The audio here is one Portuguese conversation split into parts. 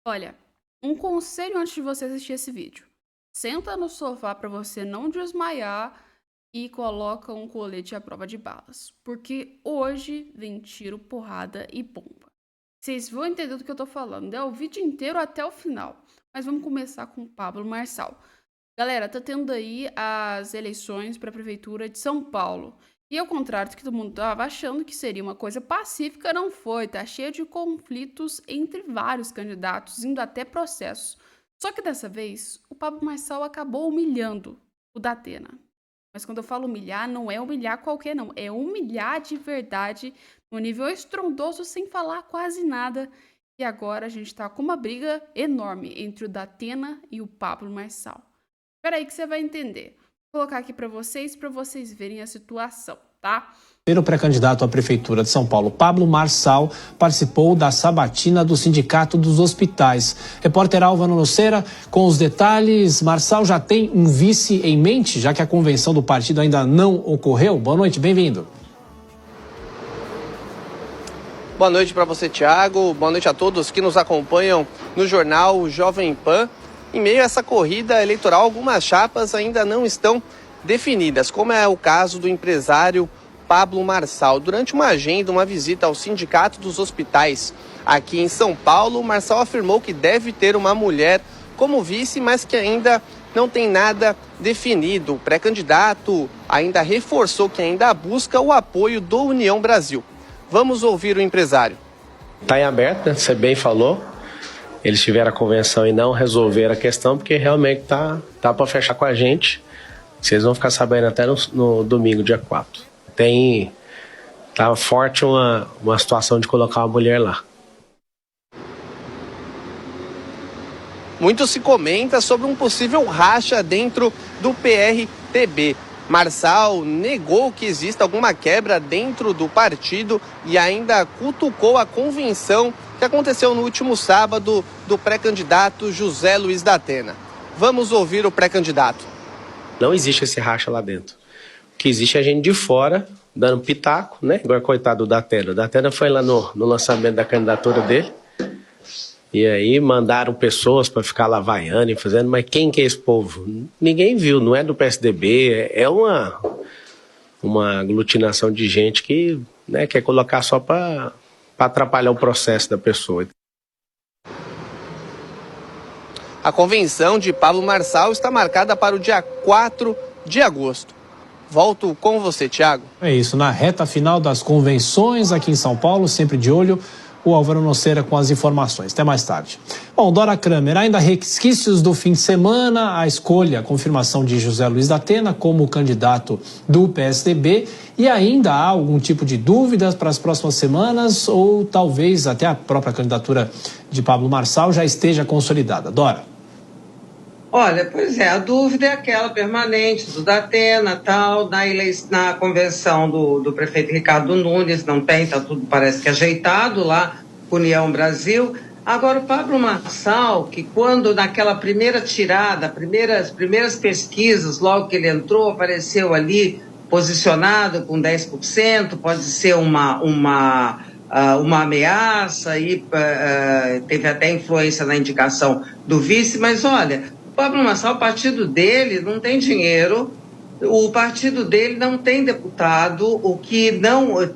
Olha, um conselho antes de você assistir esse vídeo. Senta no sofá para você não desmaiar e coloca um colete à prova de balas, porque hoje vem tiro, porrada e bomba. Vocês vão entender do que eu tô falando, é o vídeo inteiro até o final. Mas vamos começar com o Pablo Marçal. Galera, tá tendo aí as eleições para a prefeitura de São Paulo. E ao contrário do que todo mundo tava achando que seria uma coisa pacífica, não foi. Tá cheio de conflitos entre vários candidatos, indo até processos. Só que dessa vez, o Pablo Marçal acabou humilhando o Datena. Mas quando eu falo humilhar, não é humilhar qualquer não. É humilhar de verdade, no nível estrondoso, sem falar quase nada. E agora a gente tá com uma briga enorme entre o Datena e o Pablo Marçal. Espera aí que você vai entender. Vou colocar aqui para vocês verem a situação, tá? O pré-candidato à Prefeitura de São Paulo, Pablo Marçal, participou da sabatina do Sindicato dos Hospitais. Repórter Álvaro Noceira, com os detalhes. Marçal já tem um vice em mente, já que a convenção do partido ainda não ocorreu? Boa noite, bem-vindo. Boa noite para você, Thiago. Boa noite a todos que nos acompanham no jornal Jovem Pan. Em meio a essa corrida eleitoral, algumas chapas ainda não estão definidas, como é o caso do empresário Pablo Marçal. Durante uma agenda, uma visita ao Sindicato dos Hospitais aqui em São Paulo, Marçal afirmou que deve ter uma mulher como vice, mas que ainda não tem nada definido. O pré-candidato ainda reforçou que ainda busca o apoio do União Brasil. Vamos ouvir o empresário. Está em aberto, né? Você bem falou. Eles tiveram a convenção e não resolveram a questão, porque realmente tá para fechar com a gente. Vocês vão ficar sabendo até no domingo, dia 4. Tá forte uma situação de colocar uma mulher lá. Muito se comenta sobre um possível racha dentro do PRTB. Marçal negou que exista alguma quebra dentro do partido e ainda cutucou a convenção que aconteceu no último sábado do pré-candidato José Luiz Datena. Vamos ouvir o pré-candidato. Não existe esse racha lá dentro. O que existe é a gente de fora dando pitaco, né? Igual coitado do Datena. O Datena foi lá no lançamento da candidatura dele. E aí mandaram pessoas para ficar lá vaiando e fazendo, mas quem que é esse povo? Ninguém viu, não é do PSDB, é uma aglutinação de gente que, né, quer colocar só para atrapalhar o processo da pessoa. A convenção de Pablo Marçal está marcada para o dia 4 de agosto. Volto com você, Thiago. É isso, na reta final das convenções aqui em São Paulo, sempre de olho, o Álvaro Noceira com as informações. Até mais tarde. Bom, Dora Kramer, ainda resquícios do fim de semana, a escolha, a confirmação de José Luiz Datena como candidato do PSDB, e ainda há algum tipo de dúvidas para as próximas semanas, ou talvez até a própria candidatura de Pablo Marçal já esteja consolidada. Dora. Olha, pois é, a dúvida é aquela permanente do Datena, tal, na convenção do prefeito Ricardo Nunes, não tem, tá tudo parece que ajeitado lá, União Brasil. Agora, o Pablo Marçal, que quando naquela primeira tirada, as primeiras pesquisas, logo que ele entrou, apareceu ali posicionado com 10%, pode ser uma ameaça, e teve até influência na indicação do vice, mas olha, o Pablo Marçal, o partido dele não tem dinheiro, o partido dele não tem deputado, o que não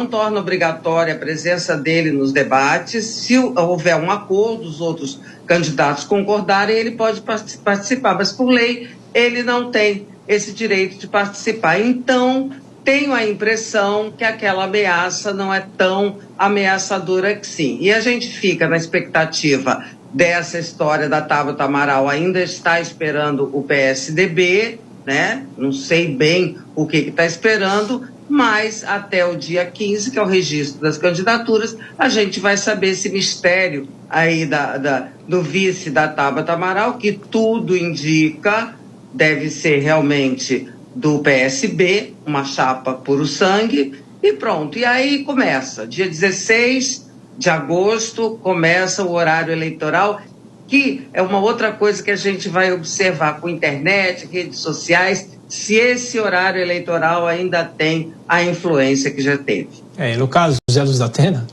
torna obrigatória a presença dele nos debates. Se houver um acordo, os outros candidatos concordarem, ele pode participar, mas por lei ele não tem esse direito de participar. Então, tenho a impressão que aquela ameaça não é tão ameaçadora que sim. E a gente fica na expectativa dessa história da Tabata Amaral, ainda está esperando o PSDB, né? Não sei bem o que está esperando, mas até o dia 15, que é o registro das candidaturas, a gente vai saber esse mistério aí do vice da Tabata Amaral, que tudo indica deve ser realmente do PSB, uma chapa puro sangue, e pronto. E aí começa, dia 16 de agosto, começa o horário eleitoral, que é uma outra coisa que a gente vai observar com internet, redes sociais, se esse horário eleitoral ainda tem a influência que já teve. No caso, José Luiz Datena,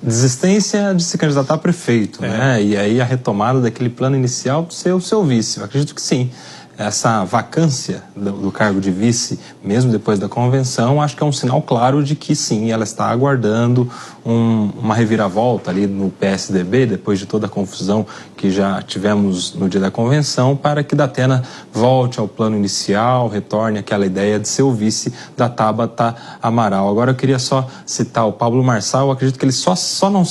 desistência de se candidatar a prefeito, né? E aí a retomada daquele plano inicial de ser o seu vice. Eu acredito que sim. Essa vacância do cargo de vice, mesmo depois da convenção, acho que é um sinal claro de que sim, ela está aguardando uma reviravolta ali no PSDB, depois de toda a confusão que já tivemos no dia da convenção, para que Datena volte ao plano inicial, retorne àquela ideia de ser o vice da Tabata Amaral. Agora eu queria só citar o Pablo Marçal. Eu acredito que ele só não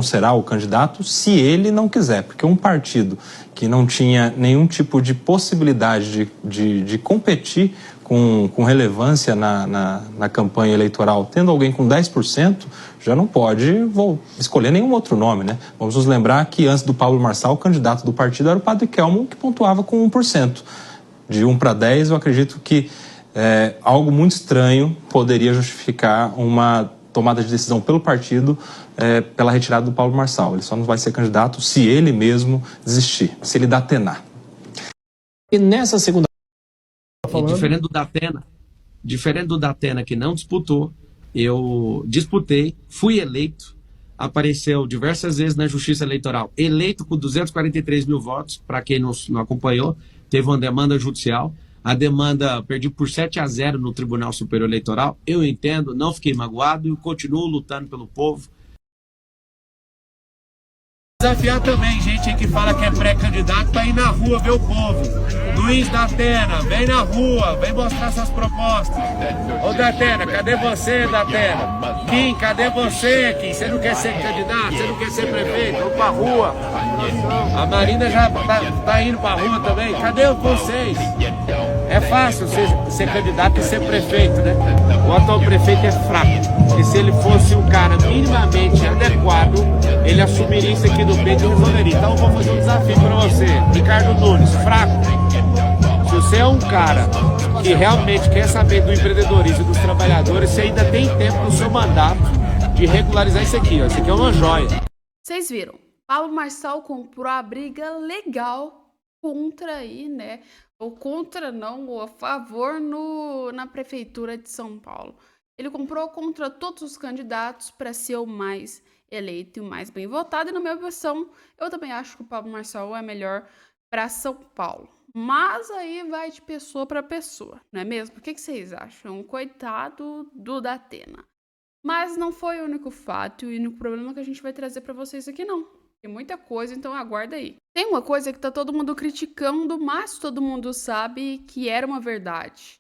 será o candidato se ele não quiser, porque um partido que não tinha nenhum tipo de possibilidade de competir com relevância na campanha eleitoral, tendo alguém com 10%, já não pode escolher nenhum outro nome, né? Vamos nos lembrar que antes do Pablo Marçal, o candidato do partido era o Padre Kelmo, que pontuava com 1%. De 1 para 10, eu acredito que algo muito estranho poderia justificar uma tomada de decisão pelo partido pela retirada do Pablo Marçal. Ele só não vai ser candidato se ele mesmo desistir, se ele datenar. E nessa segunda... Diferente do Datena que não disputou, eu disputei, fui eleito, apareceu diversas vezes na Justiça Eleitoral, eleito com 243 mil votos, para quem não acompanhou, teve uma demanda judicial. A demanda perdi por 7-0 no Tribunal Superior Eleitoral. Eu entendo, não fiquei magoado e continuo lutando pelo povo. Desafiar também gente que fala que é pré-candidato para ir na rua ver o povo. Luiz Datena, vem na rua, vem mostrar suas propostas. Ô Datena, cadê você, Datena? Kim, cadê você, Kim? Você não quer ser candidato? Você não quer ser prefeito? Vamos pra rua. A Marina já tá indo pra rua também. Cadê vocês? É fácil ser candidato e ser prefeito, né? O atual prefeito é fraco. E se ele fosse um cara minimamente adequado, ele assumiria isso aqui do peito e resolveria. Então eu vou fazer um desafio para você, Ricardo Nunes, fraco. Se você é um cara que realmente quer saber do empreendedorismo e dos trabalhadores, você ainda tem tempo no seu mandato de regularizar isso aqui. Ó. Isso aqui é uma joia. Vocês viram? Pablo Marçal comprou a briga legal contra aí, né? Ou contra não, ou a favor na prefeitura de São Paulo. Ele comprou contra todos os candidatos para ser o mais eleito e o mais bem votado. E na minha versão, eu também acho que o Pablo Marçal é melhor para São Paulo. Mas aí vai de pessoa para pessoa, não é mesmo? O que vocês acham? Coitado do Datena. Mas não foi o único fato e o único problema que a gente vai trazer para vocês aqui, não. Tem muita coisa, então aguarda aí. Tem uma coisa que tá todo mundo criticando, mas todo mundo sabe que era uma verdade.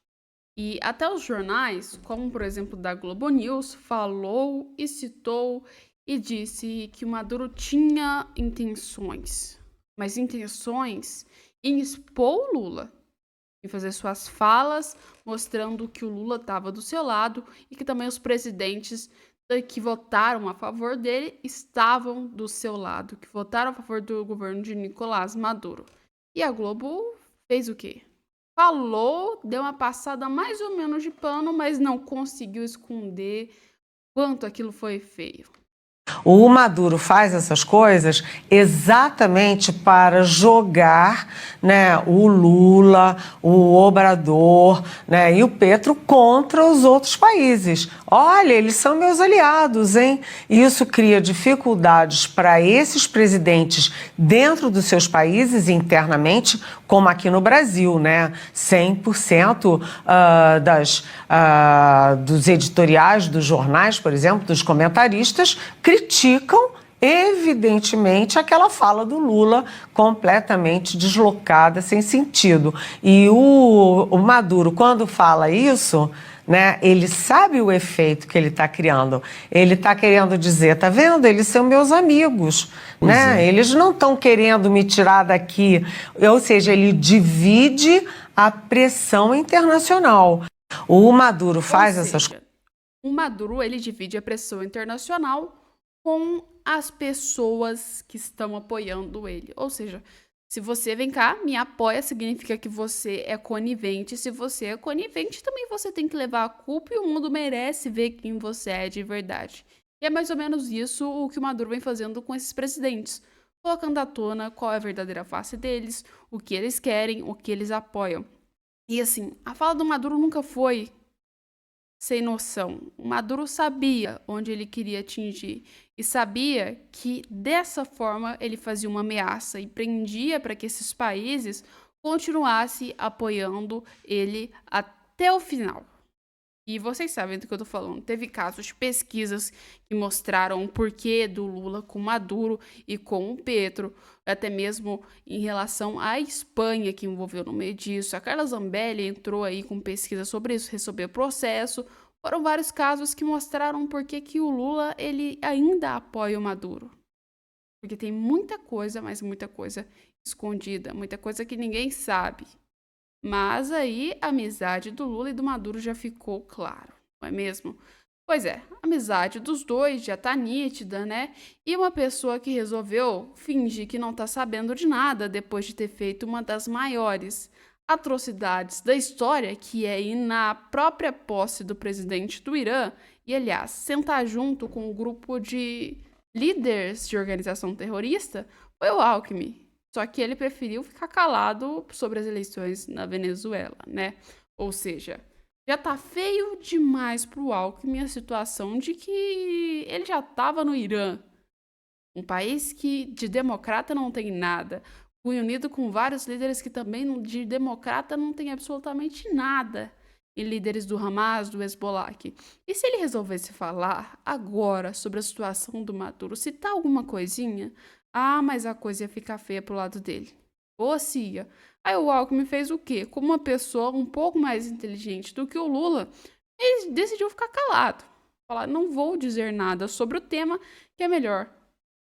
E até os jornais, como por exemplo da Globo News, falou e citou e disse que o Maduro tinha intenções. Mas intenções em expor o Lula. Em fazer suas falas, mostrando que o Lula estava do seu lado e que também os presidentes que votaram a favor dele estavam do seu lado, que votaram a favor do governo de Nicolás Maduro. E a Globo fez o quê? Falou, deu uma passada mais ou menos de pano, mas não conseguiu esconder quanto aquilo foi feio. O Maduro faz essas coisas exatamente para jogar, né, o Lula, o Obrador, né, e o Petro contra os outros países. Olha, eles são meus aliados, hein? E isso cria dificuldades para esses presidentes dentro dos seus países internamente, como aqui no Brasil, né? 100% dos editoriais, dos jornais, por exemplo, dos comentaristas, criticam, evidentemente, aquela fala do Lula completamente deslocada, sem sentido. E o Maduro, quando fala isso, né, ele sabe o efeito que ele está criando. Ele está querendo dizer, tá vendo? Eles são meus amigos, né? Eles não estão querendo me tirar daqui. Ou seja, ele divide a pressão internacional. O Maduro faz essas coisas. O Maduro, ele divide a pressão internacional com as pessoas que estão apoiando ele. Ou seja, se você vem cá, me apoia, significa que você é conivente. Se você é conivente, também você tem que levar a culpa e o mundo merece ver quem você é de verdade. E é mais ou menos isso o que o Maduro vem fazendo com esses presidentes. Colocando à tona qual é a verdadeira face deles, o que eles querem, o que eles apoiam. E assim, a fala do Maduro nunca foi sem noção. O Maduro sabia onde ele queria atingir e sabia que dessa forma ele fazia uma ameaça e prendia para que esses países continuassem apoiando ele até o final. E vocês sabem do que eu tô falando. Teve casos de pesquisas que mostraram o porquê do Lula com Maduro e com o Petro, até mesmo em relação à Espanha, que envolveu no meio disso. A Carla Zambelli entrou aí com pesquisa sobre isso, recebeu processo. Foram vários casos que mostraram por que o Lula ele ainda apoia o Maduro. Porque tem muita coisa, mas muita coisa escondida, muita coisa que ninguém sabe. Mas aí a amizade do Lula e do Maduro já ficou claro, não é mesmo? Pois é, a amizade dos dois já tá nítida, né? E uma pessoa que resolveu fingir que não tá sabendo de nada depois de ter feito uma das maiores atrocidades da história, que é ir na própria posse do presidente do Irã e, aliás, sentar junto com um grupo de líderes de organização terrorista, foi o Alckmin. Só que ele preferiu ficar calado sobre as eleições na Venezuela, né? Ou seja, já tá feio demais pro Alckmin a situação de que ele já tava no Irã, um país que de democrata não tem nada, unido com vários líderes que também de democrata não tem absolutamente nada, e líderes do Hamas, do Hezbollah. E se ele resolvesse falar agora sobre a situação do Maduro, citar alguma coisinha, mas a coisa ia ficar feia pro lado dele. Ou se ia. Aí o Alckmin fez o quê? Como uma pessoa um pouco mais inteligente do que o Lula, ele decidiu ficar calado. Falar, não vou dizer nada sobre o tema, que é melhor.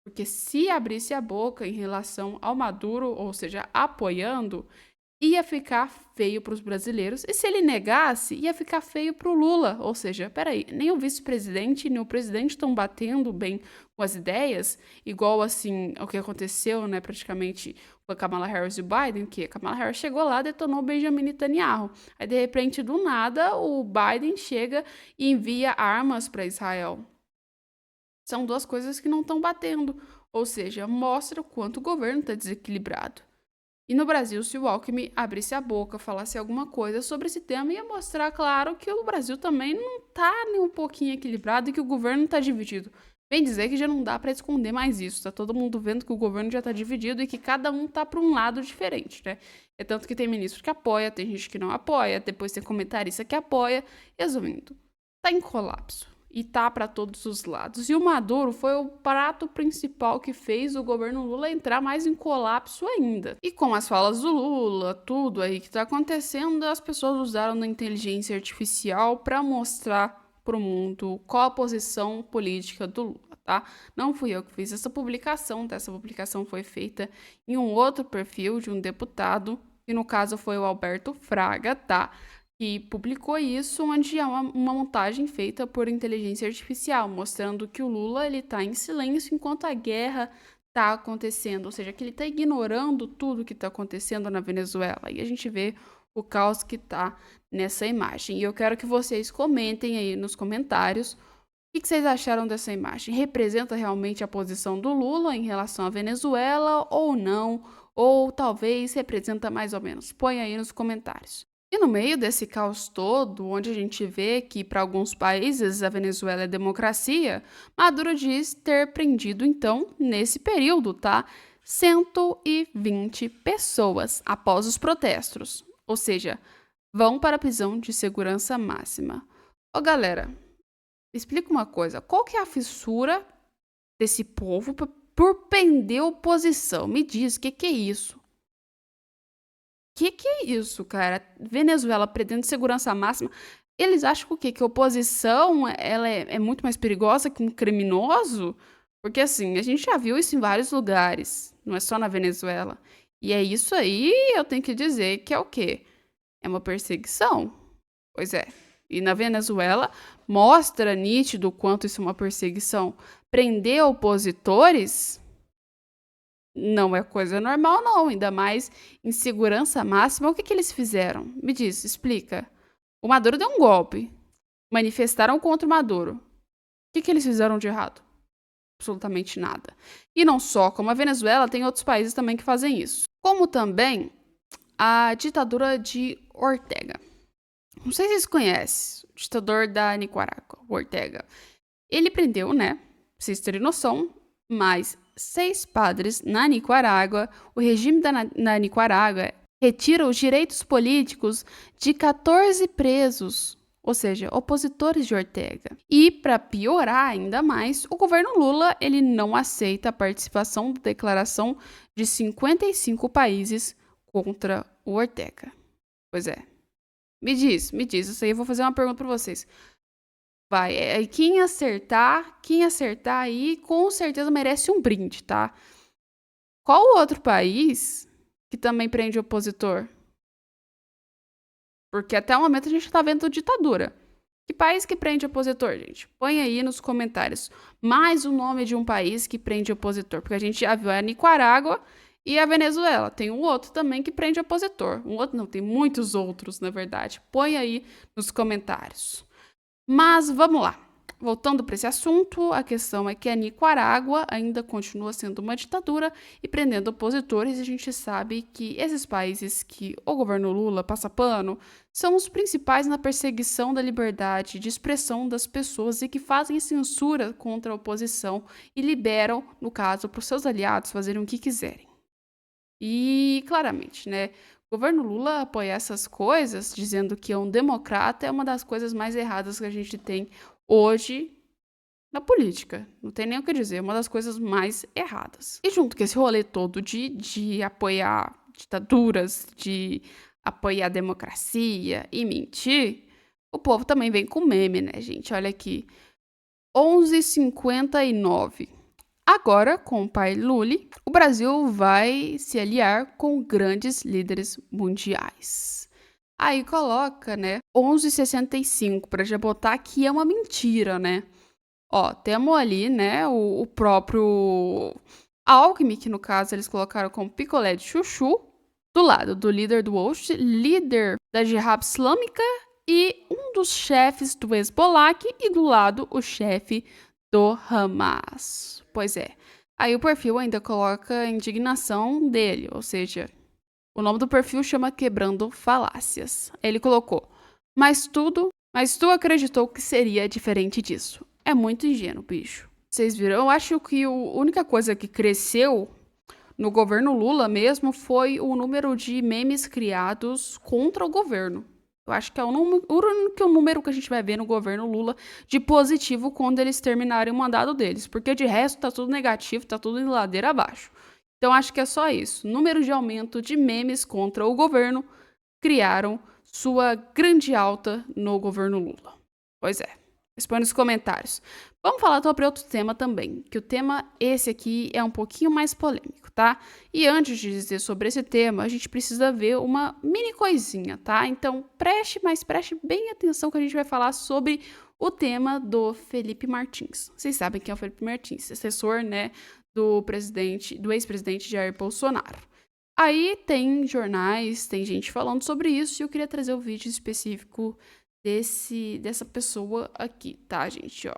Porque se abrisse a boca em relação ao Maduro, ou seja, apoiando, ia ficar feio para os brasileiros. E se ele negasse, ia ficar feio para o Lula. Ou seja, peraí, nem o vice-presidente nem o presidente estão batendo bem com as ideias, igual assim o que aconteceu, né, praticamente com a Kamala Harris e o Biden, que a Kamala Harris chegou lá, detonou o Benjamin Netanyahu. Aí, de repente, do nada, o Biden chega e envia armas para Israel. São duas coisas que não estão batendo. Ou seja, mostra o quanto o governo está desequilibrado. E no Brasil, se o Alckmin abrisse a boca, falasse alguma coisa sobre esse tema, ia mostrar, claro, que o Brasil também não tá nem um pouquinho equilibrado e que o governo tá dividido. Bem dizer que já não dá para esconder mais isso, tá todo mundo vendo que o governo já tá dividido e que cada um tá para um lado diferente, né? É tanto que tem ministro que apoia, tem gente que não apoia, depois tem comentarista que apoia, resumindo, tá em colapso. E tá para todos os lados. E o Maduro foi o prato principal que fez o governo Lula entrar mais em colapso ainda. E com as falas do Lula, tudo aí que tá acontecendo, as pessoas usaram da inteligência artificial para mostrar pro mundo qual a posição política do Lula, tá? Não fui eu que fiz essa publicação, tá? Essa publicação foi feita em um outro perfil de um deputado, que no caso foi o Alberto Fraga, tá? Que publicou isso, onde é uma montagem feita por inteligência artificial, mostrando que o Lula ele tá em silêncio enquanto a guerra tá acontecendo, ou seja, que ele tá ignorando tudo que tá acontecendo na Venezuela. E a gente vê o caos que tá nessa imagem. E eu quero que vocês comentem aí nos comentários o que vocês acharam dessa imagem. Representa realmente a posição do Lula em relação à Venezuela ou não? Ou talvez representa mais ou menos? Põe aí nos comentários. E no meio desse caos todo, onde a gente vê que para alguns países a Venezuela é democracia, Maduro diz ter prendido, então, nesse período, tá? 120 pessoas após os protestos. Ou seja, vão para a prisão de segurança máxima. Ô galera, explica uma coisa. Qual que é a fissura desse povo por prender oposição? Me diz, o que é isso? Que é isso, cara? Venezuela prendendo segurança máxima. Eles acham o quê? Que a oposição ela é muito mais perigosa que um criminoso? Porque, assim, a gente já viu isso em vários lugares. Não é só na Venezuela. E é isso aí, eu tenho que dizer que é o quê? É uma perseguição. Pois é. E na Venezuela mostra nítido o quanto isso é uma perseguição. Prender opositores não é coisa normal, não. Ainda mais em segurança máxima. O que eles fizeram? Me diz, explica. O Maduro deu um golpe. Manifestaram contra o Maduro. O que eles fizeram de errado? Absolutamente nada. E não só, como a Venezuela, tem outros países também que fazem isso. Como também a ditadura de Ortega. Não sei se vocês conhecem, o ditador da Nicarágua, o Ortega. Ele prendeu, né, pra vocês terem noção, mais 6 padres na Nicarágua. O regime na Nicarágua retira os direitos políticos de 14 presos, ou seja, opositores de Ortega. E, para piorar ainda mais, o governo Lula ele não aceita a participação da declaração de 55 países contra o Ortega. Pois é. Me diz, isso aí eu vou fazer uma pergunta para vocês. Vai, quem acertar aí, com certeza merece um brinde, tá? Qual o outro país que também prende opositor? Porque até o momento a gente tá vendo ditadura. Que país que prende opositor, gente? Põe aí nos comentários mais o nome de um país que prende opositor. Porque a gente já viu a Nicarágua e a Venezuela. Tem um outro também que prende opositor. Um outro não, tem muitos outros, na verdade. Põe aí nos comentários. Mas vamos lá. Voltando para esse assunto, a questão é que a Nicarágua ainda continua sendo uma ditadura e prendendo opositores. E a gente sabe que esses países que o governo Lula passa pano são os principais na perseguição da liberdade de expressão das pessoas e que fazem censura contra a oposição e liberam, no caso, para os seus aliados fazerem o que quiserem. E, claramente, né? O governo Lula apoiar essas coisas, dizendo que é um democrata, é uma das coisas mais erradas que a gente tem hoje na política. Não tem nem o que dizer, é uma das coisas mais erradas. E junto com esse rolê todo de apoiar ditaduras, de apoiar a democracia e mentir, o povo também vem com meme, né, gente? Olha aqui. 11h59. Agora, com o pai Lula, o Brasil vai se aliar com grandes líderes mundiais. Aí coloca, né, 11h65, para já botar que é uma mentira, né? Ó, temos ali, né, o próprio Alckmin, que no caso eles colocaram como picolé de chuchu, do lado do líder do Osh, líder da Jihad Islâmica e um dos chefes do Hezbollah e do lado o chefe do Hamas. Pois é. Aí o perfil ainda coloca a indignação dele, ou seja, o nome do perfil chama Quebrando Falácias. Ele colocou, mas tu acreditou que seria diferente disso. É muito ingênuo, bicho. Vocês viram? Eu acho que a única coisa que cresceu no governo Lula mesmo foi o número de memes criados contra o governo. Eu acho que é o único número que a gente vai ver no governo Lula de positivo quando eles terminarem o mandato deles. Porque de resto tá tudo negativo, tá tudo em ladeira abaixo. Então acho que é só isso. Número de aumento de memes contra o governo criaram sua grande alta no governo Lula. Pois é. Responde nos comentários. Vamos falar sobre outro tema também, que o tema esse aqui é um pouquinho mais polêmico, tá? E antes de dizer sobre esse tema, a gente precisa ver uma mini coisinha, tá? Então preste bem atenção que a gente vai falar sobre o tema do Felipe Martins. Vocês sabem quem é o Felipe Martins, assessor, né, do ex-presidente Jair Bolsonaro. Aí tem jornais, tem gente falando sobre isso e eu queria trazer um vídeo específico dessa pessoa aqui, tá, gente, ó.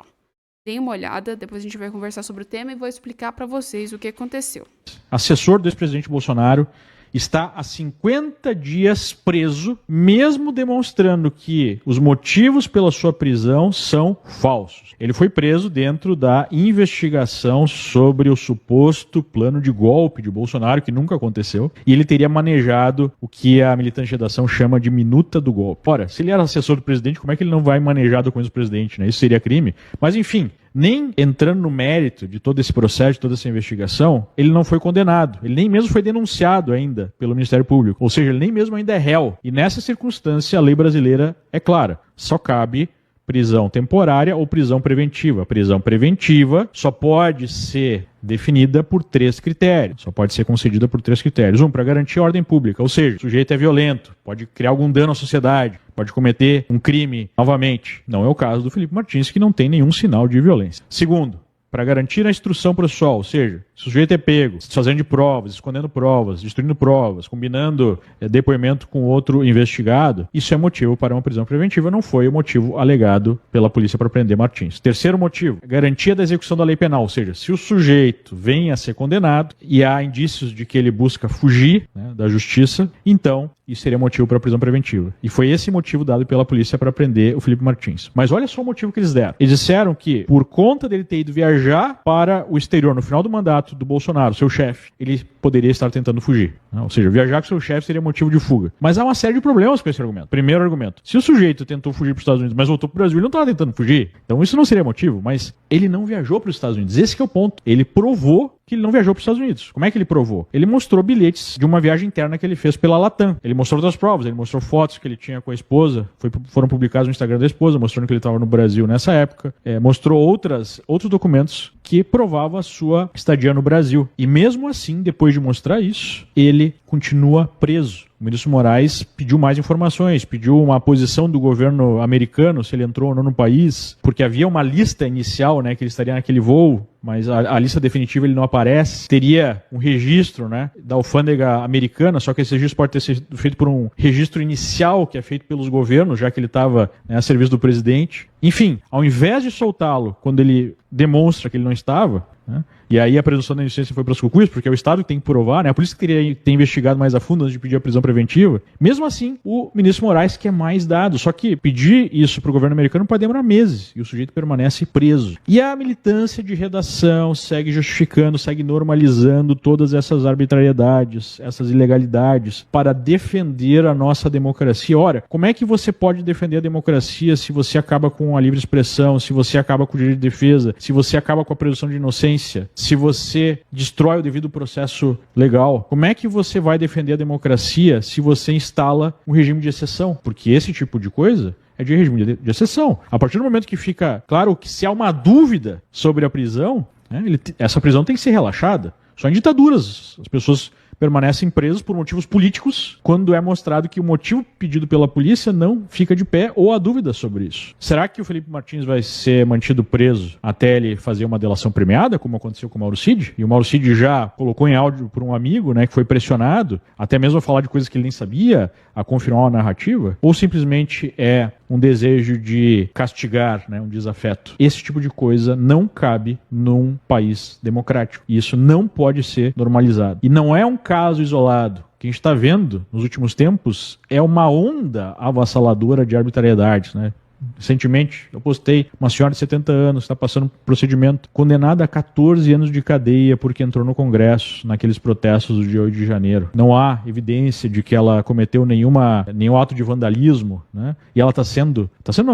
Deem uma olhada, depois a gente vai conversar sobre o tema e vou explicar para vocês o que aconteceu. Assessor do ex-presidente Bolsonaro está há 50 dias preso, mesmo demonstrando que os motivos pela sua prisão são falsos. Ele foi preso dentro da investigação sobre o suposto plano de golpe de Bolsonaro, que nunca aconteceu, e ele teria manejado o que a militante de redação chama de minuta do golpe. Ora, se ele era assessor do presidente, como é que ele não vai manejar documentos do presidente, né? Isso seria crime. Mas, enfim, nem entrando no mérito de todo esse processo, de toda essa investigação, ele não foi condenado. Ele nem mesmo foi denunciado ainda pelo Ministério Público. Ou seja, ele nem mesmo ainda é réu. E nessa circunstância, a lei brasileira é clara. Só cabe prisão temporária ou prisão preventiva. A prisão preventiva só pode ser definida por 3 critérios. Só pode ser concedida por 3 critérios. 1, para garantir a ordem pública. Ou seja, o sujeito é violento, pode criar algum dano à sociedade, pode cometer um crime novamente. Não é o caso do Felipe Martins, que não tem nenhum sinal de violência. 2, para garantir a instrução processual, ou seja, Se o sujeito é pego, se fazendo de provas, escondendo provas, destruindo provas, combinando depoimento com outro investigado, isso é motivo para uma prisão preventiva, não foi o motivo alegado pela polícia para prender Martins. Terceiro motivo, garantia da execução da lei penal, ou seja, se o sujeito vem a ser condenado e há indícios de que ele busca fugir, né, da justiça, então isso seria motivo para prisão preventiva. E foi esse motivo dado pela polícia para prender o Felipe Martins. Mas olha só o motivo que eles deram. Eles disseram que, por conta dele ter ido viajar para o exterior no final do mandato do Bolsonaro, seu chefe, ele poderia estar tentando fugir. Ou seja, viajar com seu chefe seria motivo de fuga. Mas há uma série de problemas com esse argumento. Primeiro argumento, se o sujeito tentou fugir para os Estados Unidos, mas voltou para o Brasil, ele não estava tentando fugir. Então isso não seria motivo, mas ele não viajou para os Estados Unidos. Esse que é o ponto. Ele provou que ele não viajou para os Estados Unidos. Como é que ele provou? Ele mostrou bilhetes de uma viagem interna que ele fez pela Latam. Ele mostrou outras provas, ele mostrou fotos que ele tinha com a esposa, foram publicadas no Instagram da esposa, mostrando que ele estava no Brasil nessa época. Mostrou outros documentos que provavam a sua estadia no Brasil. E mesmo assim, depois de mostrar isso, ele continua preso. O ministro Moraes pediu mais informações, pediu uma posição do governo americano, se ele entrou ou não no país, porque havia uma lista inicial, né, que ele estaria naquele voo, mas a lista definitiva ele não aparece. Teria um registro, né, da alfândega americana, só que esse registro pode ter sido feito por um registro inicial que é feito pelos governos, já que ele estava, né, a serviço do presidente. Enfim, ao invés de soltá-lo quando ele demonstra que ele não estava, né, e aí a presunção da inocência foi para os cucuias, porque é o Estado que tem que provar, né? A polícia que teria que ter investigado mais a fundo antes de pedir a prisão preventiva. Mesmo assim, o ministro Moraes quer mais dados. Só que pedir isso para o governo americano pode demorar meses e o sujeito permanece preso. E a militância de redação segue justificando, segue normalizando todas essas arbitrariedades, essas ilegalidades para defender a nossa democracia. Ora, como é que você pode defender a democracia se você acaba com a livre expressão, se você acaba com o direito de defesa, se você acaba com a presunção de inocência, se você destrói o devido processo legal? Como é que você vai defender a democracia se você instala um regime de exceção? Porque esse tipo de coisa é de regime de exceção. A partir do momento que fica claro que se há uma dúvida sobre a prisão, né, essa prisão tem que ser relaxada. Só em ditaduras as pessoas permanecem presos por motivos políticos quando é mostrado que o motivo pedido pela polícia não fica de pé ou há dúvida sobre isso. Será que o Felipe Martins vai ser mantido preso até ele fazer uma delação premiada, como aconteceu com o Mauro Cid? E o Mauro Cid já colocou em áudio por um amigo, né, que foi pressionado, até mesmo a falar de coisas que ele nem sabia, a confirmar uma narrativa? Ou simplesmente é um desejo de castigar, né, um desafeto? Esse tipo de coisa não cabe num país democrático. E isso não pode ser normalizado. E não é um caso isolado. O que a gente está vendo nos últimos tempos é uma onda avassaladora de arbitrariedades, né? Recentemente, eu postei uma senhora de 70 anos, está passando por procedimento, condenada a 14 anos de cadeia porque entrou no Congresso naqueles protestos do dia 8 de janeiro. Não há evidência de que ela cometeu nenhum ato de vandalismo, né? E ela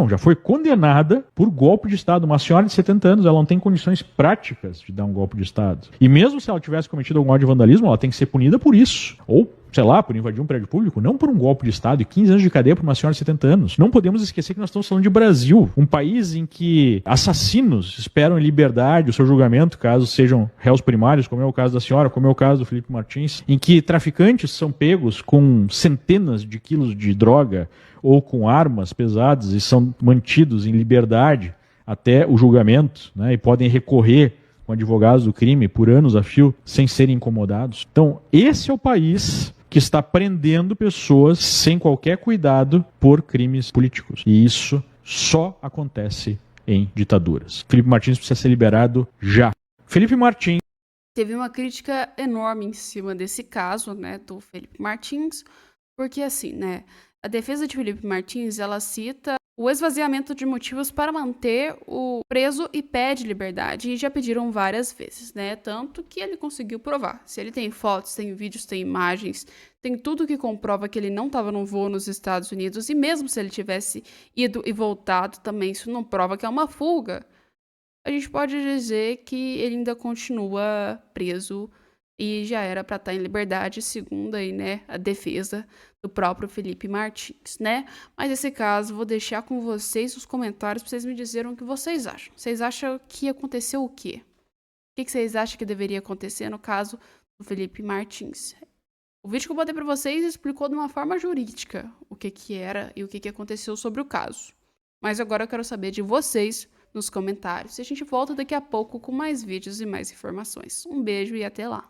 já foi condenada por golpe de Estado. Uma senhora de 70 anos, ela não tem condições práticas de dar um golpe de Estado. E mesmo se ela tivesse cometido algum ato de vandalismo, ela tem que ser punida por isso. Ou sei lá, por invadir um prédio público, não por um golpe de Estado e 15 anos de cadeia por uma senhora de 70 anos. Não podemos esquecer que nós estamos falando de Brasil, um país em que assassinos esperam em liberdade o seu julgamento, caso sejam réus primários, como é o caso da senhora, como é o caso do Felipe Martins, em que traficantes são pegos com centenas de quilos de droga ou com armas pesadas e são mantidos em liberdade até o julgamento, né, e podem recorrer com advogados do crime por anos a fio sem serem incomodados. Então, esse é o país que está prendendo pessoas sem qualquer cuidado por crimes políticos. E isso só acontece em ditaduras. Felipe Martins precisa ser liberado já. Felipe Martins teve uma crítica enorme em cima desse caso, né, do Felipe Martins, porque assim, né, a defesa de Felipe Martins, ela cita o esvaziamento de motivos para manter o preso e pede liberdade, e já pediram várias vezes, né? Tanto que ele conseguiu provar. Se ele tem fotos, tem vídeos, tem imagens, tem tudo que comprova que ele não estava num voo nos Estados Unidos, e mesmo se ele tivesse ido e voltado também, isso não prova que é uma fuga. A gente pode dizer que ele ainda continua preso e já era para estar em liberdade, segundo aí, né, a defesa do próprio Felipe Martins, né? Mas esse caso, vou deixar com vocês os comentários para vocês me dizerem o que vocês acham. Vocês acham que aconteceu o quê? O que vocês acham que deveria acontecer no caso do Felipe Martins? O vídeo que eu botei para vocês explicou de uma forma jurídica o que era e o que aconteceu sobre o caso. Mas agora eu quero saber de vocês, nos comentários. E a gente volta daqui a pouco com mais vídeos e mais informações. Um beijo e até lá!